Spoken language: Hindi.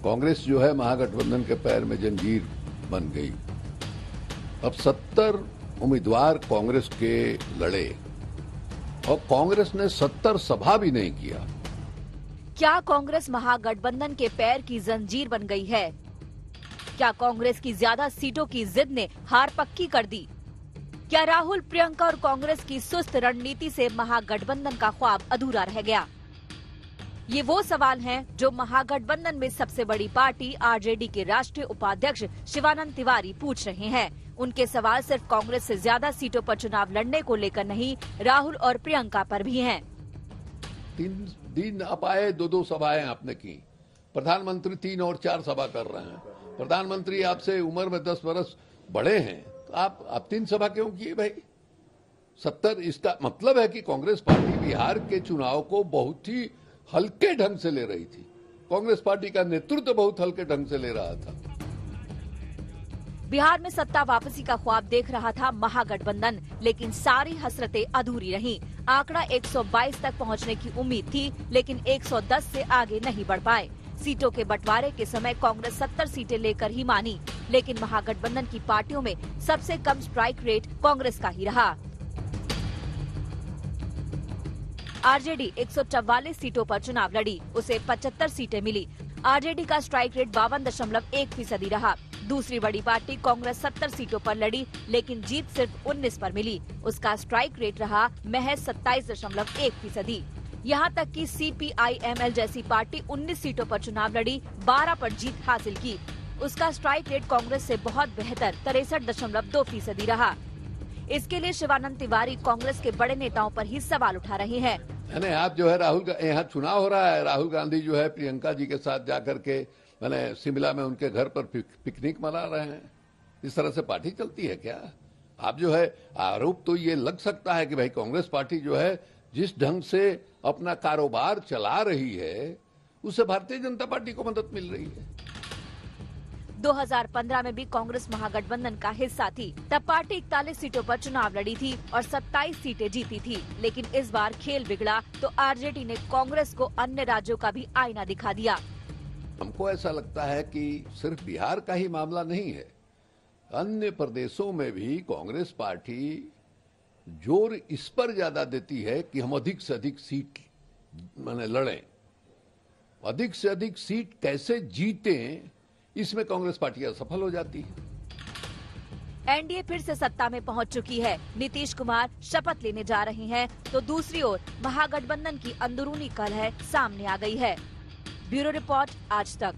कांग्रेस जो है महागठबंधन के पैर में जंजीर बन गई। अब 70 उम्मीदवार कांग्रेस के लड़े और कांग्रेस ने 70 सभा भी नहीं किया। क्या कांग्रेस महागठबंधन के पैर की जंजीर बन गई है? क्या कांग्रेस की ज्यादा सीटों की जिद ने हार पक्की कर दी? क्या राहुल, प्रियंका और कांग्रेस की सुस्त रणनीति से महागठबंधन का ख्वाब अधूरा रह गया? ये वो सवाल हैं जो महागठबंधन में सबसे बड़ी पार्टी आरजेडी के राष्ट्रीय उपाध्यक्ष शिवानंद तिवारी पूछ रहे हैं। उनके सवाल सिर्फ कांग्रेस से ज्यादा सीटों पर चुनाव लड़ने को लेकर नहीं, राहुल और प्रियंका पर भी हैं। 3 दिन आप आए, 2-2 सभाएं आपने की। प्रधानमंत्री 3 और 4 सभा कर रहे हैं। प्रधानमंत्री आपसे उम्र में 10 वर्ष बड़े हैं, तो आप 3 सभा क्यों किए भाई? 70, इसका मतलब है कि कांग्रेस पार्टी बिहार के चुनाव को बहुत ही हल्के ढंग से ले रही थी। कांग्रेस पार्टी का नेतृत्व बहुत हल्के ढंग से ले रहा था। बिहार में सत्ता वापसी का ख्वाब देख रहा था महागठबंधन, लेकिन सारी हसरतें अधूरी रहीं। आंकड़ा 122 तक पहुंचने की उम्मीद थी, लेकिन 110 से आगे नहीं बढ़ पाए। सीटों के बंटवारे के समय कांग्रेस 70 सीटें लेकर ही मानी, लेकिन महागठबंधन की पार्टियों में सबसे कम स्ट्राइक रेट कांग्रेस का ही रहा। आरजेडी 144 सीटों पर चुनाव लड़ी, उसे 75 सीटें मिली। आरजेडी का स्ट्राइक रेट 52.1% रहा। दूसरी बड़ी पार्टी कांग्रेस 70 सीटों पर लड़ी, लेकिन जीत सिर्फ 19 पर मिली। उसका स्ट्राइक रेट रहा महज 27.1%। यहाँ तक कि सीपीआईएमएल जैसी पार्टी 19 सीटों पर चुनाव लड़ी, 12 पर जीत हासिल की। उसका स्ट्राइक रेट कांग्रेस से बहुत बेहतर 63.2% रहा। इसके लिए शिवानंद तिवारी कांग्रेस के बड़े नेताओं पर ही सवाल उठा रहे हैं। मैंने आप जो है राहुल, यहाँ चुनाव हो रहा है, राहुल गांधी जो है प्रियंका जी के साथ जाकर के मैंने शिमला में उनके घर पर पिकनिक मना रहे हैं। इस तरह से पार्टी चलती है क्या? आप जो है आरोप तो ये लग सकता है कि भाई कांग्रेस पार्टी जो है जिस ढंग से अपना कारोबार चला रही है, उससे भारतीय जनता पार्टी को मदद मिल रही है। 2015 में भी कांग्रेस महागठबंधन का हिस्सा थी। तब पार्टी 41 सीटों पर चुनाव लड़ी थी और 27 सीटें जीती थी। लेकिन इस बार खेल बिगड़ा तो आरजेडी ने कांग्रेस को अन्य राज्यों का भी आईना दिखा दिया। हमको ऐसा लगता है कि सिर्फ बिहार का ही मामला नहीं है, अन्य प्रदेशों में भी कांग्रेस पार्टी जोर इस पर ज्यादा देती है कि हम अधिक से अधिक सीट लड़ें, अधिक से अधिक सीट कैसे जीतें, इसमें कांग्रेस पार्टी असफल हो जाती है। एनडीए फिर से सत्ता में पहुंच चुकी है। नीतीश कुमार शपथ लेने जा रहे हैं, तो दूसरी ओर महागठबंधन की अंदरूनी कलह सामने आ गई है। ब्यूरो रिपोर्ट, आज तक।